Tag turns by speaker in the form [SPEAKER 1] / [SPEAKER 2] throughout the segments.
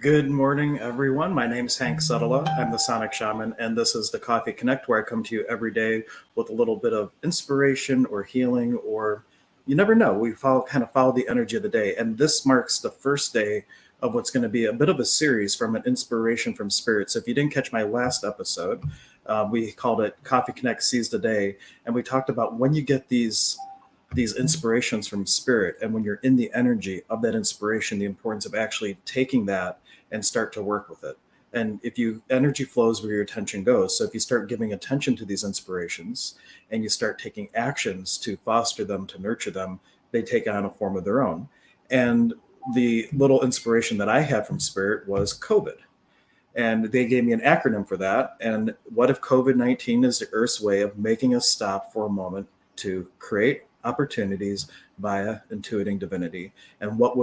[SPEAKER 1] Good morning, everyone. My name's Hank Setala. I'm the Sonic Shaman, and this is the Coffee Connect, where I come to you every day with a little bit of inspiration or healing, or you never know. We follow the energy of the day, and this marks the first day of what's going to be a bit of a series from an inspiration from spirit. So, if you didn't catch my last episode, we called it Coffee Connect Seize the Day, and we talked about when you get these inspirations from spirit, and when you're in the energy of that inspiration, the importance of actually taking that and start to work with it. And if you energy flows where your attention goes, so if you start giving attention to these inspirations and you start taking actions to foster them, to nurture them, they take on a form of their own. And the little inspiration that I had from spirit was COVID, and they gave me an acronym for that. And what if COVID-19 is the Earth's way of making us stop for a moment to create opportunities via intuiting divinity? And what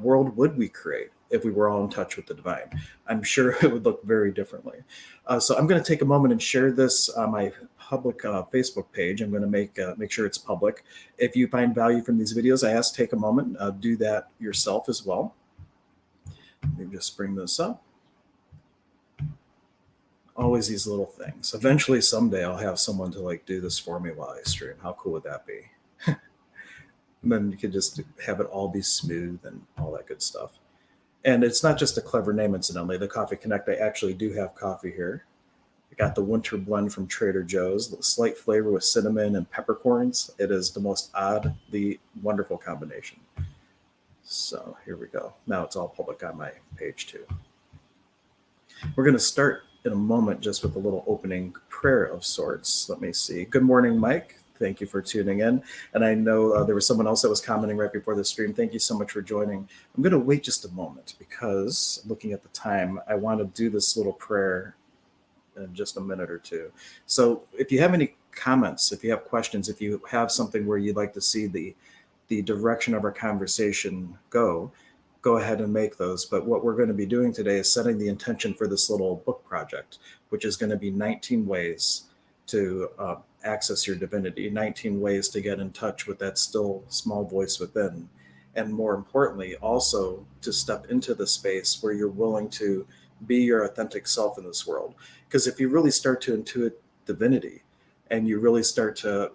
[SPEAKER 1] world would we create if we were all in touch with the divine? I'm sure it would look very differently. So I'm going to take a moment and share this on my public Facebook page. I'm going to make sure it's public. If you find value from these videos, I ask take a moment, do that yourself as well. Let me just bring this up. Always these little things. Eventually, someday, I'll have someone to do this for me while I stream. How cool would that be? And then you could just have it all be smooth and all that good stuff. And it's not just a clever name, incidentally. The Coffee Connect, I actually do have coffee here. I got the winter blend from Trader Joe's, the slight flavor with cinnamon and peppercorns. It is the most oddly wonderful combination. So here we go. Now it's all public on my page too. We're going to start in a moment just with a little opening prayer of sorts. Let me see. Good morning, Mike. Thank you for tuning in. And I know there was someone else that was commenting right before the stream. Thank you so much for joining. I'm going to wait just a moment because looking at the time, I want to do this little prayer in just a minute or two. So if you have any comments, if you have questions, if you have something where you'd like to see the direction of our conversation go ahead and make those. But what we're going to be doing today is setting the intention for this little book project, which is going to be 19 ways to access your divinity, 19 ways to get in touch with that still small voice within. And more importantly, also to step into the space where you're willing to be your authentic self in this world. Because if you really start to intuit divinity and you really start to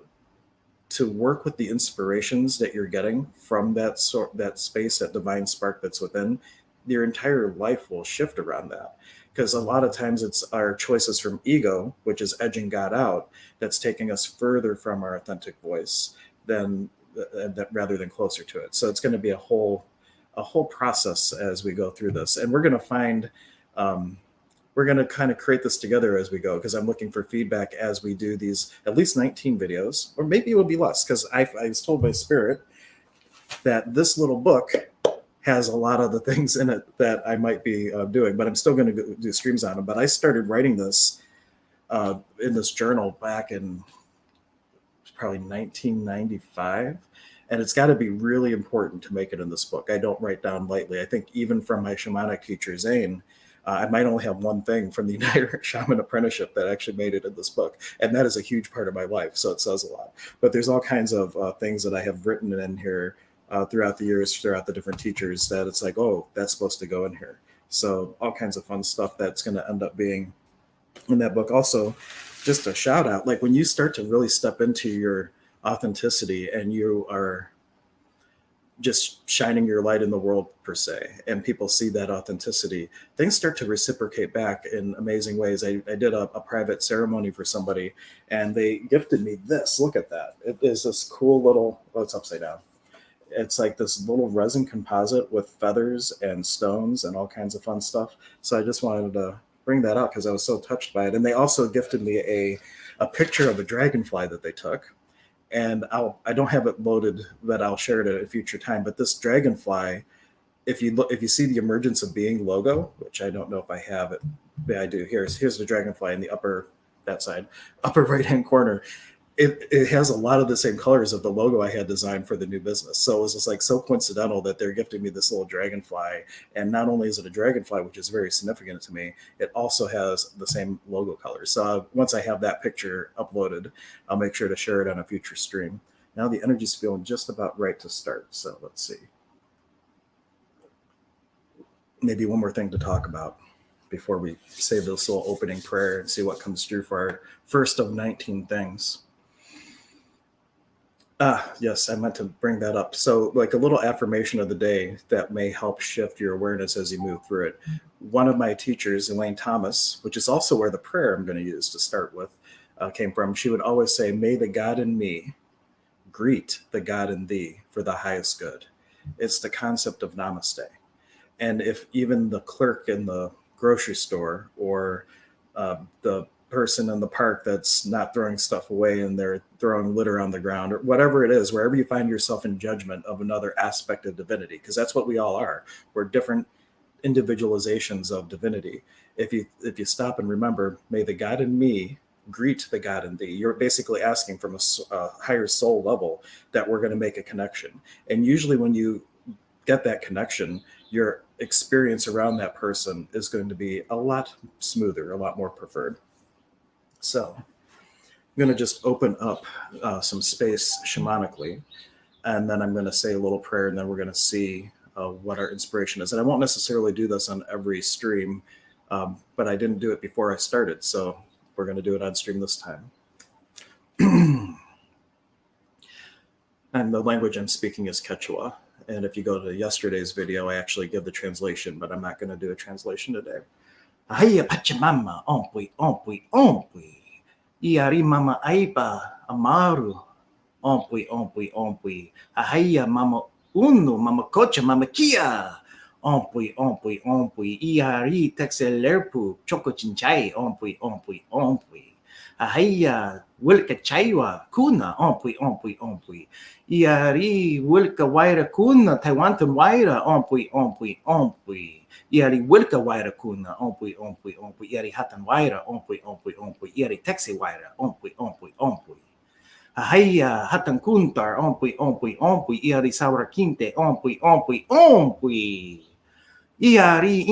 [SPEAKER 1] work with the inspirations that you're getting from that space, that divine spark that's within, your entire life will shift around that. Because a lot of times it's our choices from ego, which is edging God out, that's taking us further from our authentic voice than rather than closer to it. So it's going to be a whole process as we go through this, and we're going to find. We're going to kind of create this together as we go, because I'm looking for feedback as we do these at least 19 videos, or maybe it will be less, because I was told by spirit that this little book has a lot of the things in it that I might be doing, but I'm still going to do streams on them. But I started writing this in this journal back in probably 1995. And it's got to be really important to make it in this book. I don't write down lightly. I think even from my shamanic teacher, Zane, I might only have one thing from the entire shaman apprenticeship that actually made it in this book. And that is a huge part of my life. So it says a lot. But there's all kinds of things that I have written in here throughout the years, throughout the different teachers, that it's like, oh, that's supposed to go in here. So all kinds of fun stuff that's going to end up being in that book. Also, just a shout out, like when you start to really step into your authenticity and you are just shining your light in the world per se, and people see that authenticity, things start to reciprocate back in amazing ways. I did a private ceremony for somebody, and they gifted me this. Look at that. It is this cool little, oh, it's upside down. It's like this little resin composite with feathers and stones and all kinds of fun stuff. So I just wanted to bring that up because I was so touched by it. And they also gifted me a picture of a dragonfly that they took. And I don't have it loaded, but I'll share it at a future time. But this dragonfly, if you see the Emergence of Being logo, which I don't know if I have it, yeah, I do. Here's the dragonfly in the upper right hand corner. It has a lot of the same colors of the logo I had designed for the new business. So it was just like so coincidental that they're gifting me this little dragonfly. And not only is it a dragonfly, which is very significant to me, it also has the same logo colors. So once I have that picture uploaded, I'll make sure to share it on a future stream. Now the energy's feeling just about right to start. So let's see. maybe one more thing to talk about before we say this little opening prayer and see what comes through for our first of 19 things. Yes, I meant to bring that up. So, like a little affirmation of the day that may help shift your awareness as you move through it. One of my teachers, Elaine Thomas, which is also where the prayer I'm going to use to start with came from, she would always say, "May the God in me greet the God in thee for the highest good." It's the concept of namaste. And if even the clerk in the grocery store or the person in the park that's not throwing stuff away and they're throwing litter on the ground or whatever it is, wherever you find yourself in judgment of another aspect of divinity, because that's what we all are. We're different individualizations of divinity. If you stop and remember, may the God in me greet the God in thee, you're basically asking from a higher soul level that we're going to make a connection. And usually when you get that connection, your experience around that person is going to be a lot smoother, a lot more preferred. So I'm going to just open up some space shamanically, and then I'm going to say a little prayer, and then we're going to see what our inspiration is. And I won't necessarily do this on every stream, but I didn't do it before I started, so we're going to do it on stream this time. And the language I'm speaking is Quechua. And if you go to yesterday's video, I actually give the translation, but I'm not going to do a translation today. Ahaya Pachamama, ompui, ompui, ompui. Iari mama aipa, amaru, ompui, ompui, ompui. Ahaya mama unu, mama kocha, mama kia. Ompui, ompui, ompui. Iari texelerpu, choco chinchai, ompui, ompui, ompui. Ahaya wilka chaiwa, kuna, ompui, ompui, ompui. Iari wilka waira kuna, Taiwantan waira, ompui, ompui, ompui. Iari wilka waira kuna, ompui, ompui, ompui. Iari hatan waira, ompui, ompui, ompui. Iari texi waira, ompui, ompui, ompui. Ahaya hatan kuntar, ompui, ompui, ompui. Iari saura kinte, ompui, ompui, ompui. Iari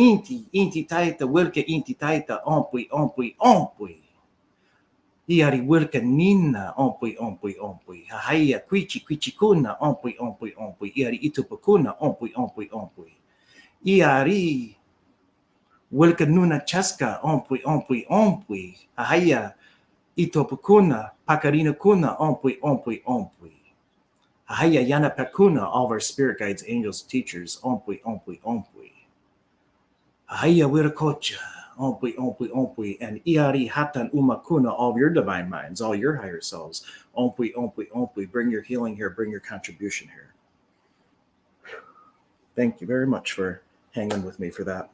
[SPEAKER 1] inti taita, wilka inti taita, ompui, ompui, ompui. Iari wilka nina, ompui, ompui, ompui. Ahaya quichi kuna, ompui, ompui, ompui. Iari itupakuna, ompui, ompui, ompui. Iari wilka nuna chaska, ompui, ompui, ompui. Ahaya itopakuna, pakarina kuna, ompui, ompui, ompui. Ahaya yana pakuna, all of our spirit guides, angels, teachers, ompui, ompui, ompui. Ahaya wirakocha, ompui, ompui, ompui. And iari hatan umakuna, all of your divine minds, all your higher selves, ompui, ompui, ompui. Bring your healing here, bring your contribution here. Thank you very much for hanging with me for that.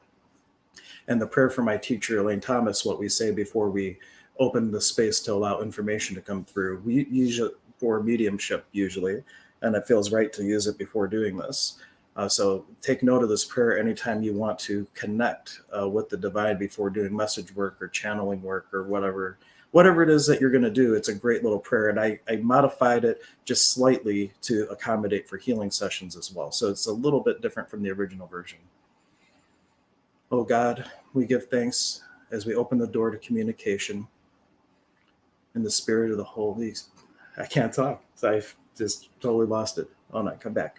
[SPEAKER 1] And the prayer for my teacher, Elaine Thomas, what we say before we open the space to allow information to come through. We usually, for mediumship usually, and it feels right to use it before doing this. So take note of this prayer anytime you want to connect with the divine before doing message work or channeling work or whatever it is that you're going to do. It's a great little prayer. And I modified it just slightly to accommodate for healing sessions as well. So it's a little bit different from the original version. Oh God, we give thanks as we open the door to communication in the spirit of the Holy. I can't talk. So I've just totally lost it. Oh no, come back.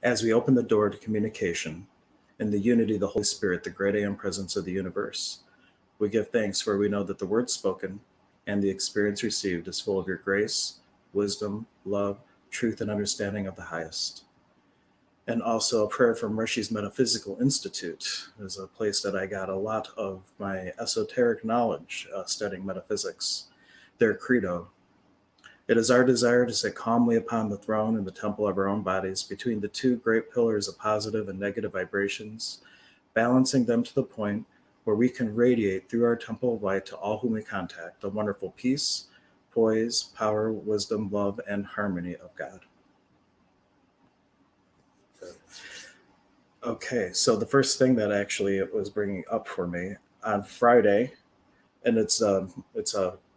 [SPEAKER 1] As we open the door to communication in the unity of the Holy Spirit, the great I am presence of the universe, we give thanks for we know that the word spoken and the experience received is full of your grace, wisdom, love, truth, and understanding of the highest. And also a prayer from Rishi's Metaphysical Institute is a place that I got a lot of my esoteric knowledge studying metaphysics. Their credo: it is our desire to sit calmly upon the throne in the temple of our own bodies between the two great pillars of positive and negative vibrations, balancing them to the point where we can radiate through our temple of light to all whom we contact a wonderful peace, poise, power, wisdom, love, and harmony of God. Okay, so the first thing that actually it was bringing up for me on Friday, and it's a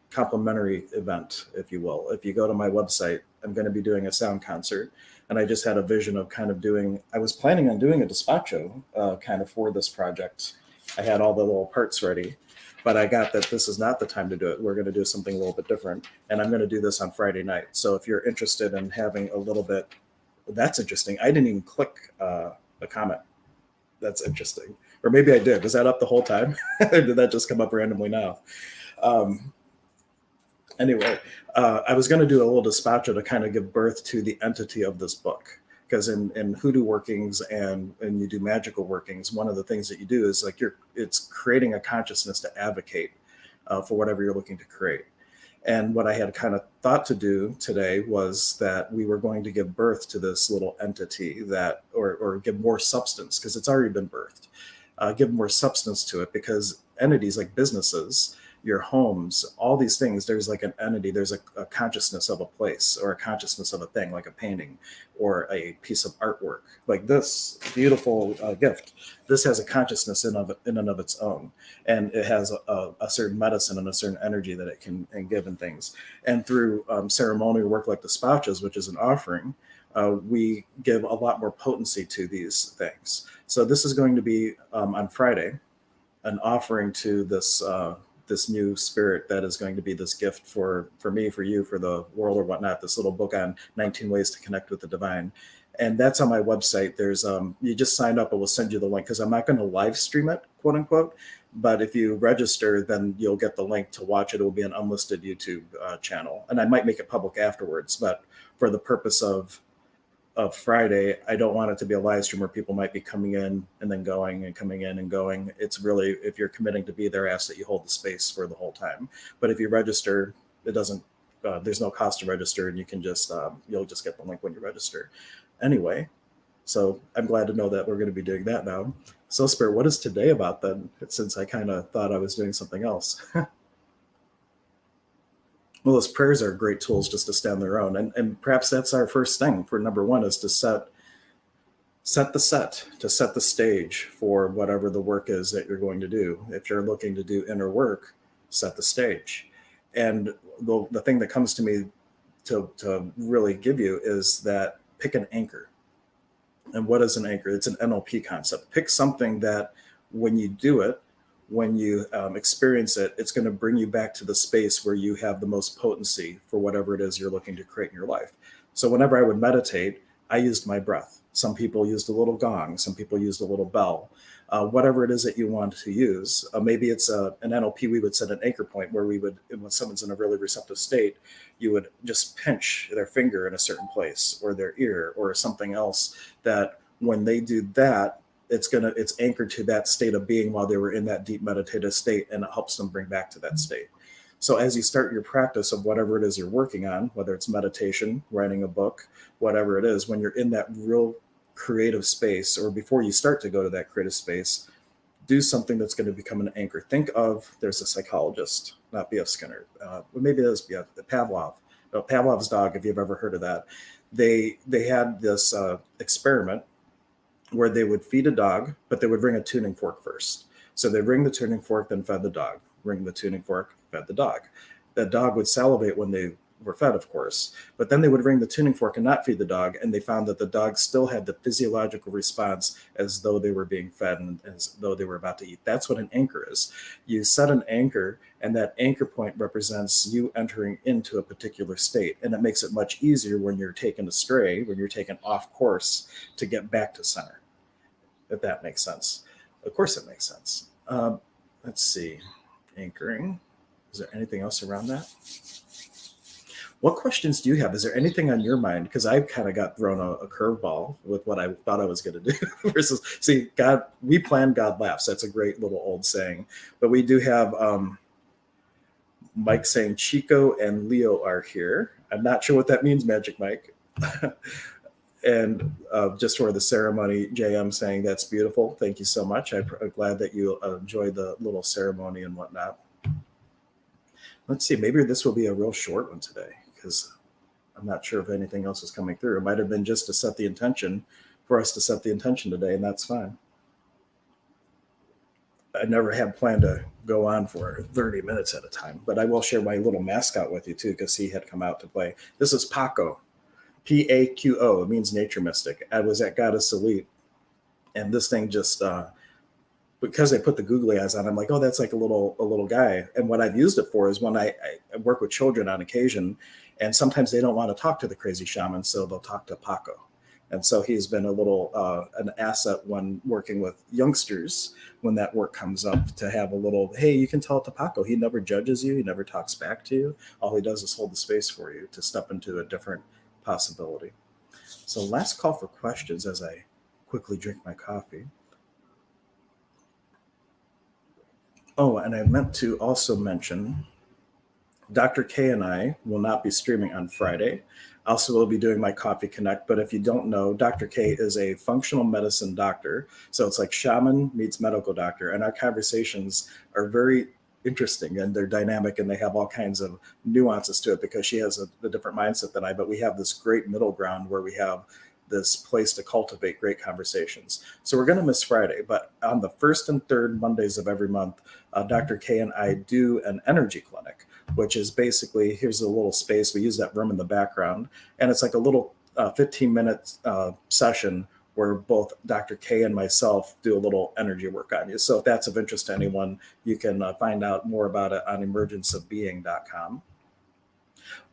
[SPEAKER 1] complimentary event, if you will. If you go to my website, I'm going to be doing a sound concert, and I just had a vision of kind of doing. I was planning on doing a despacho kind of for this project, I had all the little parts ready, but I got that this is not the time to do it. We're going to do something a little bit different. And I'm going to do this on Friday night. So if you're interested in having a little bit, that's interesting. I didn't even click a comment. That's interesting. Or maybe I did. Was that up the whole time? Or did that just come up randomly now? Um, anyway, I was going to do a little despacho to kind of give birth to the entity of this book. Because in hoodoo workings and you do magical workings, one of the things that you do is like it's creating a consciousness to advocate for whatever you're looking to create. And what I had kind of thought to do today was that we were going to give birth to this little entity that, or give more substance, because it's already been birthed, give more substance to it, because entities like businesses, your homes, all these things, there's like an entity, there's a consciousness of a place or a consciousness of a thing, like a painting or a piece of artwork. Like this beautiful gift, this has a consciousness in and of its own, and it has a certain medicine and a certain energy that it can give in things. And through ceremonial work like the spachas, which is an offering, we give a lot more potency to these things. So this is going to be on Friday, an offering to this new spirit that is going to be this gift for me, for you, for the world or whatnot, this little book on 19 ways to connect with the divine. And that's on my website. There's you just sign up, and we'll send you the link, because I'm not going to live stream it, quote unquote, but if you register, then you'll get the link to watch it. It will be an unlisted YouTube channel, and I might make it public afterwards, but for the purpose of Friday, I don't want it to be a live stream where people might be coming in and then going and coming in and going. It's really, if you're committing to be there, ask that you hold the space for the whole time. But if you register, it doesn't, there's no cost to register, and you can just, you'll just get the link when you register. Anyway, so I'm glad to know that we're going to be doing that now. So Spirit, what is today about then? Since I kind of thought I was doing something else. Well, those prayers are great tools just to stand their own. And perhaps that's our first thing for number one, is to set the stage for whatever the work is that you're going to do. If you're looking to do inner work, set the stage. And the thing that comes to me to really give you is that pick an anchor. And what is an anchor? It's an NLP concept. Pick something that when you do it, when you experience it, it's going to bring you back to the space where you have the most potency for whatever it is you're looking to create in your life. So whenever I would meditate, I used my breath. Some people used a little gong. Some people used a little bell. Whatever it is that you want to use. Maybe it's an NLP. We would set an anchor point where we would, when someone's in a really receptive state, you would just pinch their finger in a certain place, or their ear, or something else, that when they do that, it's anchored to that state of being while they were in that deep meditative state, and it helps them bring back to that state. So as you start your practice of whatever it is you're working on, whether it's meditation, writing a book, whatever it is, when you're in that real creative space, or before you start to go to that creative space, do something that's going to become an anchor. Think of, there's a psychologist, not B.F. Skinner, maybe it is B.F. Pavlov's dog, if you've ever heard of that. They had this experiment where they would feed a dog, but they would bring a tuning fork first. So they ring the tuning fork, then fed the dog. Ring the tuning fork, fed the dog. The dog would salivate when they were fed, of course, but then they would ring the tuning fork and not feed the dog, and they found that the dog still had the physiological response as though they were being fed and as though they were about to eat. That's what an anchor is. You set an anchor, and that anchor point represents you entering into a particular state, and it makes it much easier when you're taken astray, when you're taken off course, to get back to center. If that makes sense. Of course it makes sense. Let's see. Anchoring. Is there anything else around that? What questions do you have? Is there anything on your mind? Because I kind of got thrown a curveball with what I thought I was going to do. Versus, see, God, we plan, God laughs. That's a great little old saying. But we do have Mike saying Chico and Leo are here. I'm not sure what that means, Magic Mike. And just for the ceremony, JM saying that's beautiful. Thank you so much. I'm glad that you enjoyed the little ceremony and whatnot. Let's see, maybe this will be a real short one today, because I'm not sure if anything else is coming through. It might have been just to set the intention, for us to set the intention today, and that's fine. I never had planned to go on for 30 minutes at a time, but I will share my little mascot with you too, because he had come out to play. This is Paco. P-A-Q-O. It means nature mystic. I was at Goddess Elite, and this thing just because I put the googly eyes on, I'm like, oh, that's like a little guy. And what I've used it for is when I work with children on occasion, and sometimes they don't want to talk to the crazy shaman, so they'll talk to Paco. And so he's been a little an asset when working with youngsters when that work comes up, to have a little, hey, you can tell it to Paco. He never judges you. He never talks back to you. All he does is hold the space for you to step into a different possibility. So last call for questions as I quickly drink my coffee. Oh, and I meant to also mention Dr. K and I will not be streaming on Friday. Also, will be doing my Coffee Connect. But if you don't know, Dr. K is a functional medicine doctor. So it's like shaman meets medical doctor. And our conversations are very interesting, and they're dynamic, and they have all kinds of nuances to it because she has a different mindset than I. But we have this great middle ground where we have this place to cultivate great conversations. So we're going to miss Friday, but on the first and third Mondays of every month, Dr. K and I do an energy clinic, which is basically, here's a little space. We use that room in the background, and it's like a little 15-minute session where both Dr. K and myself do a little energy work on you. So if that's of interest to anyone, you can find out more about it on emergenceofbeing.com.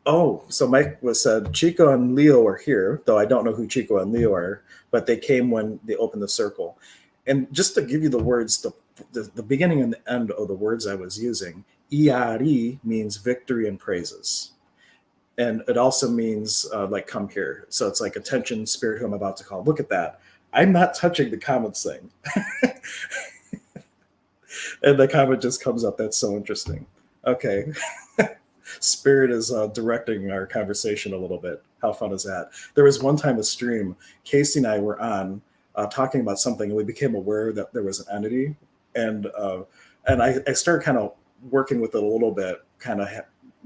[SPEAKER 1] Oh, so Mike was said Chico and Leo are here, though I don't know who Chico and Leo are, but they came when they opened the circle. And just to give you the words, the beginning and the end of the words I was using, Iari means victory and praises. And it also means like come here. So it's like attention, spirit who I'm about to call. Look at that. I'm not touching the comments thing. And the comment just comes up. That's so interesting. Okay. Spirit is directing our conversation a little bit. How fun is that? There was one time a stream, Casey and I were on talking about something, and we became aware that there was an entity, and I started kind of working with it a little bit, kind of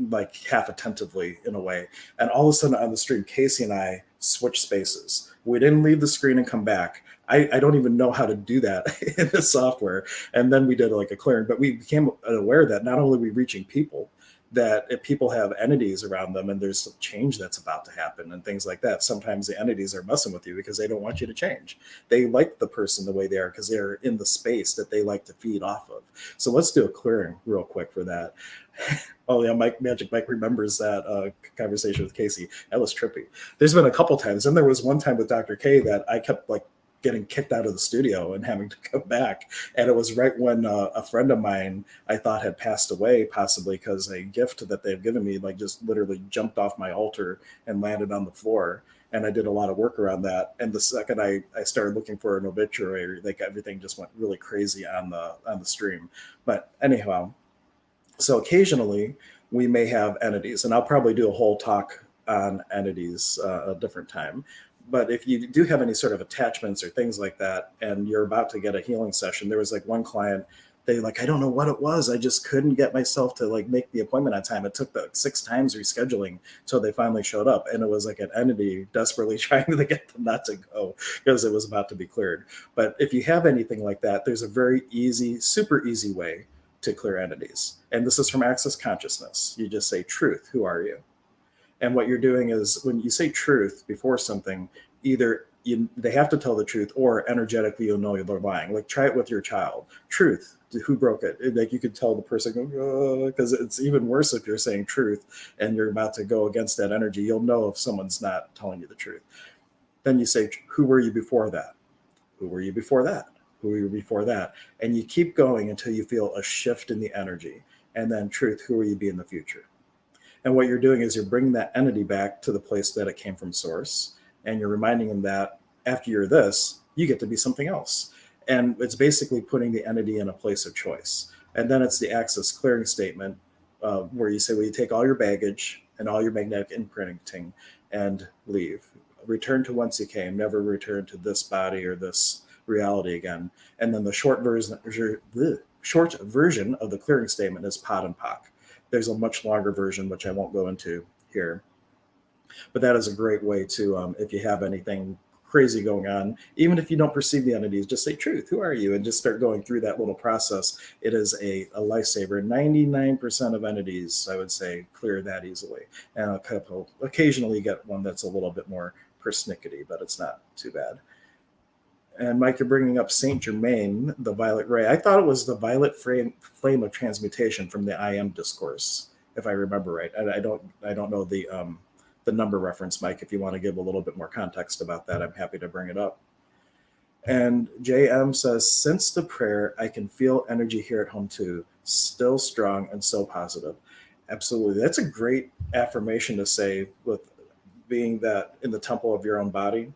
[SPEAKER 1] like half attentively in a way. And all of a sudden on the stream, Casey and I switched spaces. We didn't leave the screen and come back. I don't even know how to do that in the software. And then we did like a clearing, but we became aware that not only are we reaching people, that if people have entities around them and there's some change that's about to happen and things like that, sometimes the entities are messing with you because they don't want you to change. They like the person the way they are because they're in the space that they like to feed off of. So let's do a clearing real quick for that. Oh yeah, Magic Mike remembers that conversation with Casey. That was trippy. There's been a couple times, and there was one time with Dr. K that I kept like getting kicked out of the studio and having to come back. And it was right when a friend of mine I thought had passed away, possibly because a gift that they've given me like just literally jumped off my altar and landed on the floor. And I did a lot of work around that. And the second I started looking for an obituary, like everything just went really crazy on the stream. But anyhow, so occasionally we may have entities, and I'll probably do a whole talk on entities a different time. But if you do have any sort of attachments or things like that, and you're about to get a healing session, there was like one client, they like, I don't know what it was. I just couldn't get myself to like make the appointment on time. It took the 6 times rescheduling till they finally showed up. And it was like an entity desperately trying to get them not to go because it was about to be cleared. But if you have anything like that, there's a very easy, super easy way to clear entities. And this is from Access Consciousness. You just say, truth, who are you? And what you're doing is when you say truth before something, either they have to tell the truth or energetically you'll know they're lying. Like try it with your child. Truth, who broke it? Like you could tell the person, because it's even worse if you're saying truth and you're about to go against that energy. You'll know if someone's not telling you the truth. Then you say, who were you before that? Who were you before that? Who were you before that? And you keep going until you feel a shift in the energy. And then truth, who will you be in the future? And what you're doing is you're bringing that entity back to the place that it came from source. And you're reminding them that after you're this, you get to be something else. And it's basically putting the entity in a place of choice. And then it's the access clearing statement where you say, well, you take all your baggage and all your magnetic imprinting and leave. Return to whence you came, never return to this body or this reality again. And then the short version of the clearing statement is Pod and Pock. There's a much longer version, which I won't go into here. But that is a great way to, if you have anything crazy going on, even if you don't perceive the entities, just say truth, who are you? And just start going through that little process. It is a lifesaver. 99% of entities, I would say, clear that easily. And a couple, occasionally you get one that's a little bit more persnickety, but it's not too bad. And Mike, you're bringing up Saint Germain, the violet ray. I thought it was the violet flame of transmutation from the I Am discourse, if I remember right. I don't know the number reference, Mike. If you want to give a little bit more context about that, I'm happy to bring it up. And JM says, since the prayer, I can feel energy here at home too, still strong and so positive. Absolutely. That's a great affirmation to say with being that in the temple of your own body.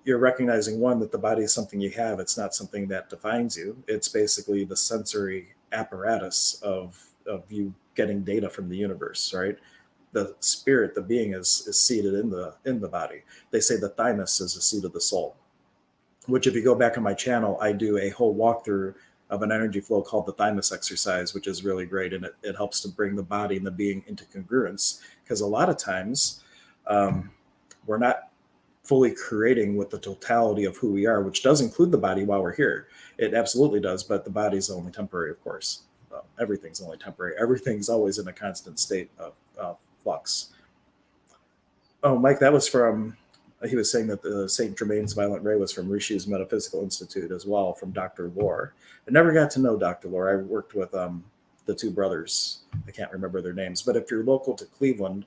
[SPEAKER 1] You're recognizing one, that the body is something you have. It's not something that defines you. It's basically the sensory apparatus of you getting data from the universe, right? The spirit, the being is seated in the body. They say the thymus is the seat of the soul, which if you go back on my channel, I do a whole walkthrough of an energy flow called the thymus exercise, which is really great. And it helps to bring the body and the being into congruence. Because a lot of times we're not fully creating with the totality of who we are, which does include the body while we're here. It absolutely does, but the body's only temporary, of course. Everything's only temporary. Everything's always in a constant state of flux. Oh, Mike, that was from. He was saying that the Saint Germain's Violent Ray was from Rishi's Metaphysical Institute as well, from Dr. Lore. I never got to know Dr. Lore. I worked with the two brothers. I can't remember their names, but if you're local to Cleveland,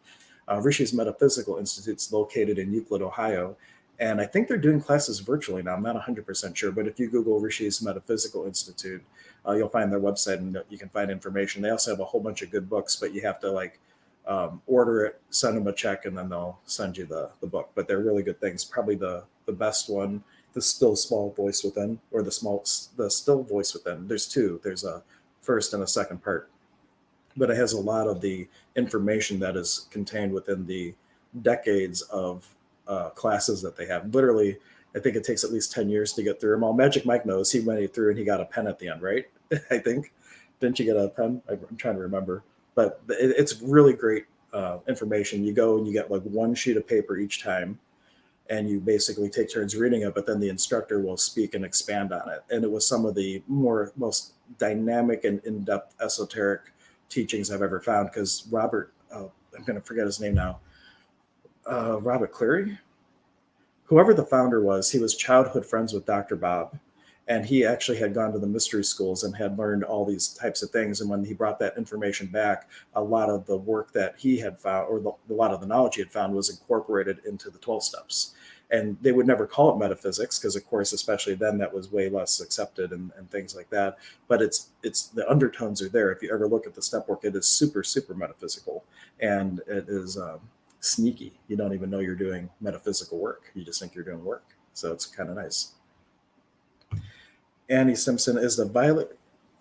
[SPEAKER 1] Rishi's Metaphysical Institute's located in Euclid, Ohio, and I think they're doing classes virtually now. I'm not 100% sure, but if you Google Rishi's Metaphysical Institute, you'll find their website and you can find information. They also have a whole bunch of good books, but you have to order it, send them a check, and then they'll send you the book. But they're really good things. Probably the best one, the still small voice within, or the still voice within. There's two. There's a first and a second part, but it has a lot of the information that is contained within the decades of classes that they have. Literally, I think it takes at least 10 years to get through them all. Magic Mike knows, he went through and he got a pen at the end, right? I think. Didn't you get a pen? I'm trying to remember. But it's really great information. You go and you get like one sheet of paper each time, and you basically take turns reading it, but then the instructor will speak and expand on it. And it was some of the most dynamic and in-depth esoteric teachings I've ever found, because Robert, I'm going to forget his name now, Robert Cleary, whoever the founder was, he was childhood friends with Dr. Bob. And he actually had gone to the mystery schools and had learned all these types of things. And when he brought that information back, a lot of the work that he had found, or a lot of the knowledge he had found, was incorporated into the 12 steps. And they would never call it metaphysics because, of course, especially then, that was way less accepted and things like that. But it's the undertones are there. If you ever look at the step work, it is super, super metaphysical. And it is sneaky. You don't even know you're doing metaphysical work. You just think you're doing work. So it's kind of nice. Annie Simpson, is the violet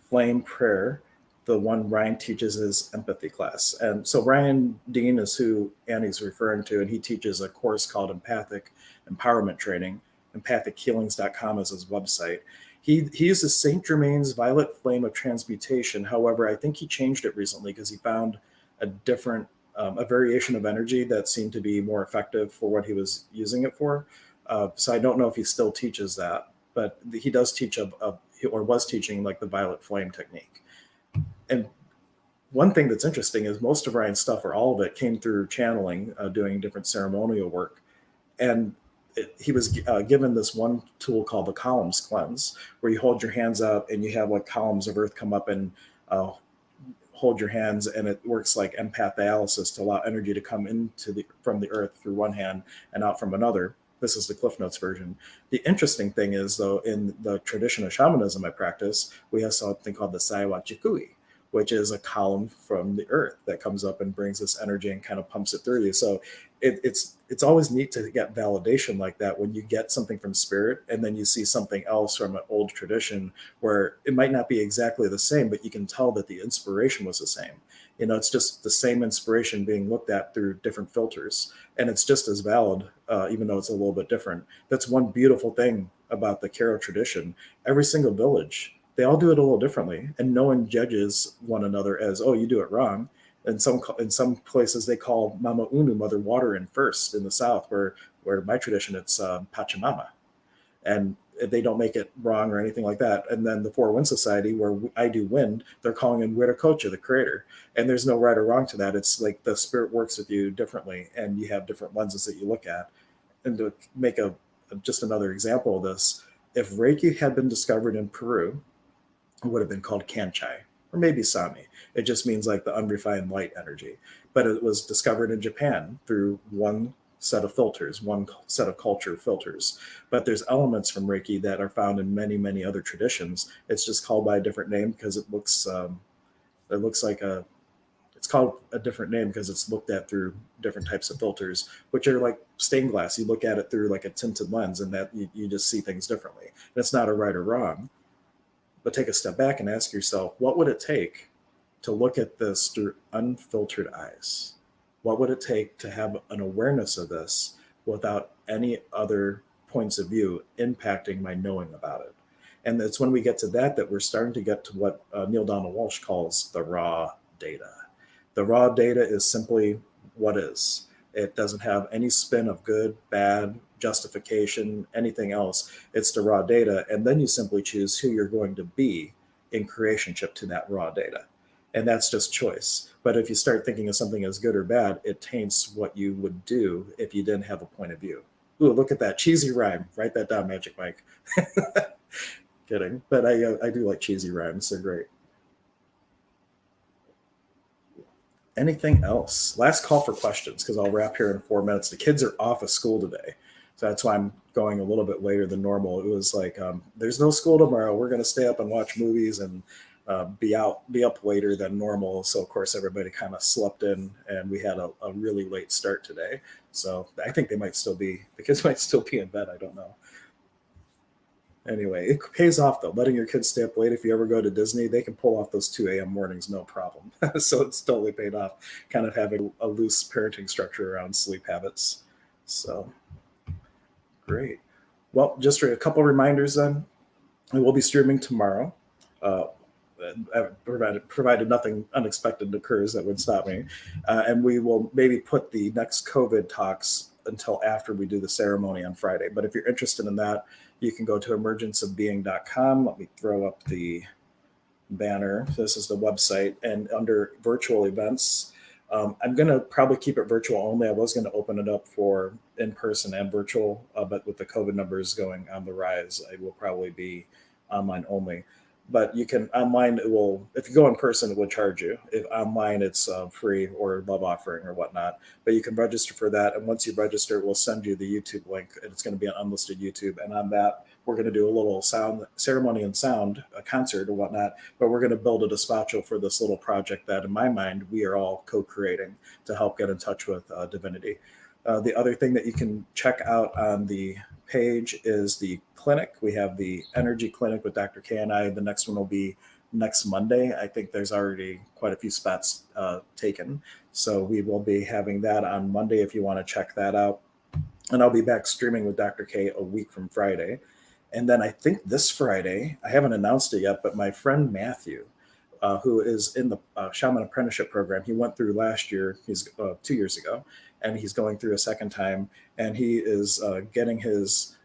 [SPEAKER 1] flame prayer the one Ryan teaches his empathy class? And so Ryan Dean is who Annie's referring to, and he teaches a course called Empathic Empowerment Training. EmpathicHealings.com is his website. He uses Saint Germain's Violet Flame of Transmutation. However, I think he changed it recently because he found a different, a variation of energy that seemed to be more effective for what he was using it for. So I don't know if he still teaches that, but he does teach or was teaching like the violet flame technique. And one thing that's interesting is most of Ryan's stuff, or all of it, came through channeling, doing different ceremonial work. And he was given this one tool called the columns cleanse, where you hold your hands up and you have like columns of earth come up and hold your hands, and it works like empath dialysis to allow energy to come from the earth through one hand and out from another. This is the Cliff Notes version. The interesting thing is, though, in the tradition of shamanism I practice, we have something called the C.O.V.I.D, which is a column from the earth that comes up and brings this energy and kind of pumps it through you. So it's always neat to get validation like that when you get something from spirit and then you see something else from an old tradition where it might not be exactly the same, but you can tell that the inspiration was the same. It's just the same inspiration being looked at through different filters, and it's just as valid, even though it's a little bit different. That's one beautiful thing about the Karo tradition. Every single village, they all do it a little differently, and no one judges one another as, oh, you do it wrong. In some places, they call Mama Unu, Mother Water, in first in the south, where my tradition, it's Pachamama. And they don't make it wrong or anything like that. And then the Four Wind Society, where I do wind, they're calling in Wiracocha, the creator. And there's no right or wrong to that. It's like the spirit works with you differently, and you have different lenses that you look at. And to make just another example of this, If Reiki had been discovered in Peru, it would have been called Kanchai or maybe Sami. It just means like the unrefined light energy. But it was discovered in Japan through one set of filters, one set of culture filters. But there's elements from Reiki that are found in many, many other traditions. It's just called by a different name because it looks like a it's called a different name because it's looked at through different types of filters, which are like stained glass. You look at it through like a tinted lens, and that you just see things differently. And it's not a right or wrong, but take a step back and ask yourself, what would it take to look at this through unfiltered eyes? What would it take to have an awareness of this without any other points of view impacting my knowing about it? And it's when we get to that we're starting to get to what Neil Donald Walsh calls the raw data. The raw data is simply what is. It doesn't have any spin of good, bad, justification, anything else. It's the raw data. And then you simply choose who you're going to be in creationship to that raw data. And that's just choice. But if you start thinking of something as good or bad, it taints what you would do if you didn't have a point of view. Ooh, look at that cheesy rhyme. Write that down, Magic Mike. Kidding. But I do like cheesy rhymes. They're great. Anything else? Last call for questions because I'll wrap here in 4 minutes. The kids are off of school today. So that's why I'm going a little bit later than normal. It was like, there's no school tomorrow. We're going to stay up and watch movies and be up later than normal. So of course everybody kind of slept in, and we had a really late start today. So I think the kids might still be in bed. I don't know. Anyway, it pays off though. Letting your kids stay up late. If you ever go to Disney, they can pull off those 2 a.m. mornings, no problem. So it's totally paid off. Kind of having a loose parenting structure around sleep habits. So great. Well, just a couple reminders then. We will be streaming tomorrow. Uh, provided nothing unexpected occurs that would stop me. And we will maybe put the next COVID talks until after we do the ceremony on Friday. But if you're interested in that, you can go to emergenceofbeing.com. Let me throw up the banner. This is the website. And under virtual events, I'm going to probably keep it virtual only. I was going to open it up for in person and virtual, but with the COVID numbers going on the rise, I will probably be online only. But you can online. It will if you go in person, it would charge you. If online, it's free or love offering or whatnot. But you can register for that, and once you register, we'll send you the YouTube link, and it's going to be an unlisted YouTube. And on that, we're going to do a little sound ceremony and sound, a concert or whatnot. But we're going to build a despacho for this little project that, in my mind, we are all co-creating to help get in touch with divinity. The other thing that you can check out on the page is the clinic. We have the energy clinic with Dr. K and I. The next one will be next Monday. I think there's already quite a few spots taken. So we will be having that on Monday if you want to check that out. And I'll be back streaming with Dr. K a week from Friday. And then I think this Friday, I haven't announced it yet, but my friend Matthew, who is in the Shaman apprenticeship program, he went through last year, he's 2 years ago, and he's going through a second time. And he is getting his,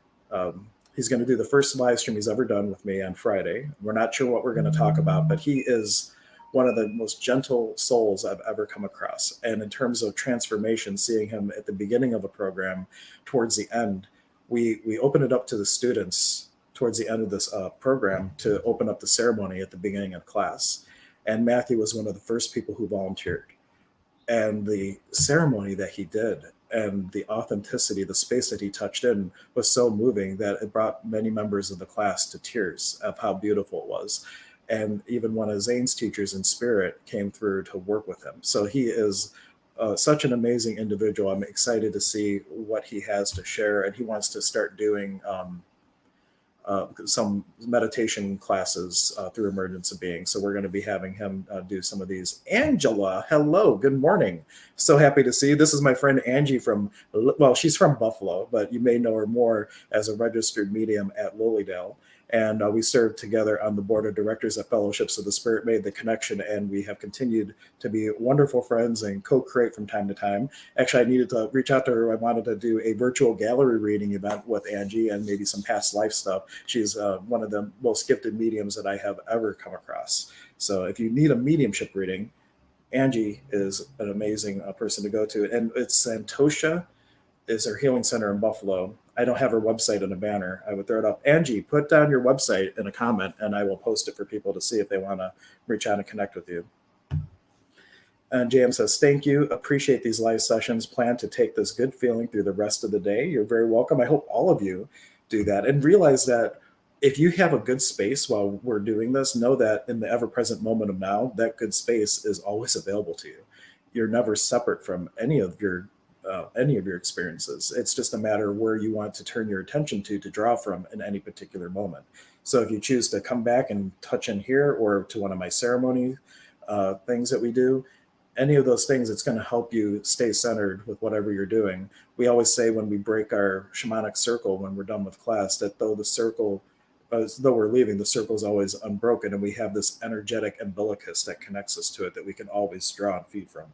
[SPEAKER 1] he's going to do the first live stream he's ever done with me on Friday. We're not sure what we're going to talk about, but he is one of the most gentle souls I've ever come across. And in terms of transformation, seeing him at the beginning of a program towards the end, we open it up to the students towards the end of this program to open up the ceremony at the beginning of class. And Matthew was one of the first people who volunteered. And the ceremony that he did and the authenticity, the space that he touched in was so moving that it brought many members of the class to tears of how beautiful it was. And even one of Zane's teachers in spirit came through to work with him. So he is such an amazing individual. I'm excited to see what he has to share. And he wants to start doing some meditation classes through Emergence of Being. So we're going to be having him do some of these. Angela, hello, good morning. So happy to see you. This is my friend Angie well, she's from Buffalo, but you may know her more as a registered medium at Lilydale. And we served together on the board of directors at Fellowships of the Spirit, made the connection, and we have continued to be wonderful friends and co-create from time to time. Actually, I needed to reach out to her. I wanted to do a virtual gallery reading event with Angie and maybe some past life stuff. She's one of the most gifted mediums that I have ever come across. So if you need a mediumship reading, Angie is an amazing person to go to. And it's Santosha is her healing center in Buffalo. I don't have her website in a banner. I would throw it up. Angie, put down your website in a comment, and I will post it for people to see if they want to reach out and connect with you. And JM says, thank you. Appreciate these live sessions. Plan to take this good feeling through the rest of the day. You're very welcome. I hope all of you do that and realize that if you have a good space while we're doing this, know that in the ever present moment of now, that good space is always available to you. You're never separate from any of your experiences. It's just a matter of where you want to turn your attention to draw from in any particular moment. So if you choose to come back and touch in here or to one of my ceremony things that we do, any of those things, it's going to help you stay centered with whatever you're doing. We always say when we break our shamanic circle, when we're done with class, that though we're leaving, the circle is always unbroken, and we have this energetic umbilicus that connects us to it that we can always draw and feed from.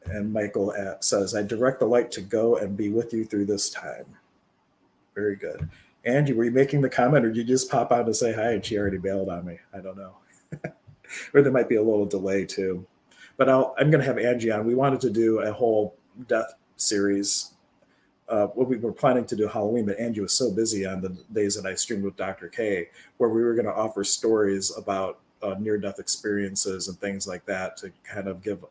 [SPEAKER 1] And Michael says, I direct the light to go and be with you through this time. Very good. Angie, were you making the comment, or did you just pop out to say hi and she already bailed on me? I don't know. Or there might be a little delay too. But I'm going to have Angie on. We wanted to do a whole death series. What we were planning to do Halloween, but Angie was so busy on the days that I streamed with Dr. K, where we were going to offer stories about near-death experiences and things like that to kind of give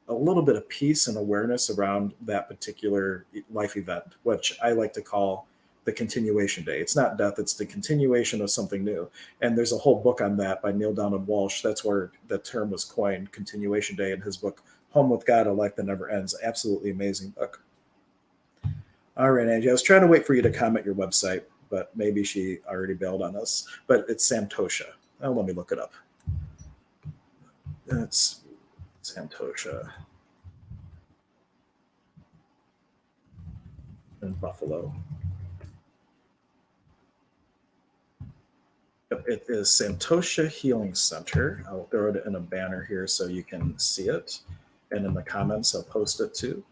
[SPEAKER 1] a little bit of peace and awareness around that particular life event, which I like to call the continuation day. It's not death, it's the continuation of something new. And there's a whole book on that by Neil Donald Walsh. That's where the term was coined, continuation day, in his book, Home with God, A Life That Never Ends. Absolutely amazing book. All right, Angie, I was trying to wait for you to comment your website, but maybe she already bailed on us. But it's Santosha. Oh, let me look it up. That's Santosha in Buffalo. It is Santosha Healing Center. I'll throw it in a banner here so you can see it. And in the comments, I'll post it too.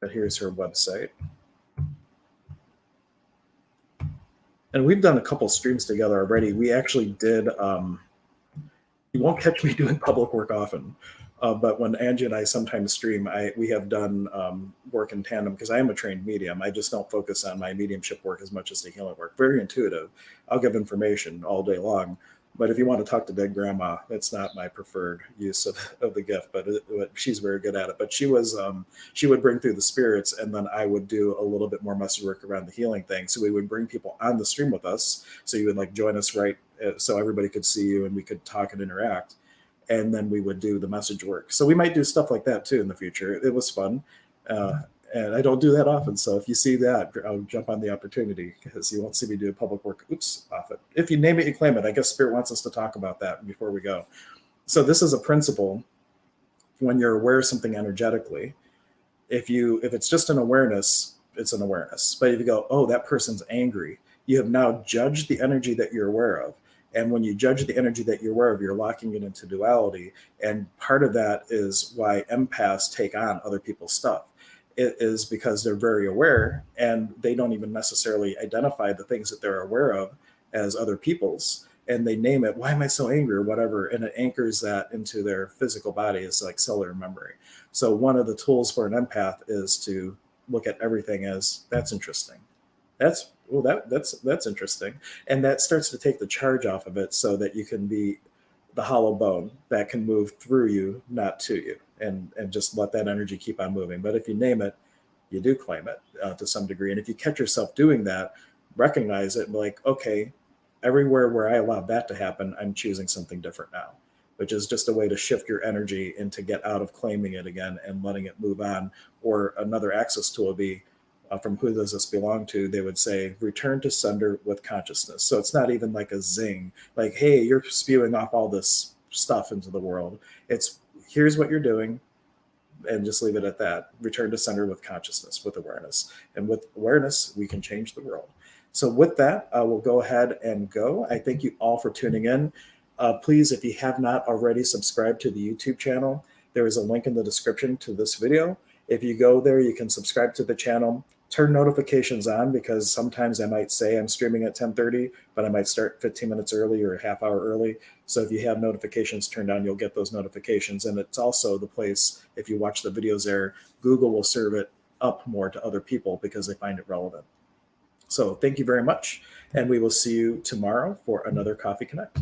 [SPEAKER 1] But here's her website. And we've done a couple streams together already. We actually did, you won't catch me doing public work often. But when Angie and I sometimes stream, we have done work in tandem because I am a trained medium. I just don't focus on my mediumship work as much as the healing work. Very intuitive. I'll give information all day long. But if you want to talk to dead grandma, that's not my preferred use of the gift. But she's very good at it. But she would bring through the spirits, and then I would do a little bit more message work around the healing thing. So we would bring people on the stream with us. So you would like join us so everybody could see you and we could talk and interact. And then we would do the message work. So we might do stuff like that too in the future. It was fun. And I don't do that often. So if you see that, I'll jump on the opportunity because you won't see me do public work. Off it. If you name it, you claim it. I guess Spirit wants us to talk about that before we go. So this is a principle when you're aware of something energetically. If it's just an awareness, it's an awareness. But if you go, oh, that person's angry, you have now judged the energy that you're aware of. And when you judge the energy that you're aware of, you're locking it into duality. And part of that is why empaths take on other people's stuff. It is because they're very aware and they don't even necessarily identify the things that they're aware of as other people's. And they name it, why am I so angry or whatever? And it anchors that into their physical body. It's like cellular memory. So one of the tools for an empath is to look at everything as, that's interesting. That's interesting. And that starts to take the charge off of it so that you can be the hollow bone that can move through you, not to you, and just let that energy keep on moving. But if you name it, you do claim it to some degree. And if you catch yourself doing that, recognize it, like, okay, everywhere where I allowed that to happen, I'm choosing something different now, which is just a way to shift your energy and to get out of claiming it again and letting it move on. Or another access tool would be, from who does this belong to, they would say, return to sender with consciousness. So it's not even like a zing, like, hey, you're spewing off all this stuff into the world. It's, here's what you're doing, and just leave it at that. Return to sender with consciousness, with awareness. And with awareness, we can change the world. So with that, we'll go ahead and go. I thank you all for tuning in. Please, if you have not already subscribed to the YouTube channel, there is a link in the description to this video. If you go there, you can subscribe to the channel. Turn notifications on, because sometimes I might say I'm streaming at 10:30, but I might start 15 minutes early or a half hour early. So if you have notifications turned on, you'll get those notifications. And it's also the place, if you watch the videos there, Google will serve it up more to other people because they find it relevant. So thank you very much. And we will see you tomorrow for another Coffee Connect.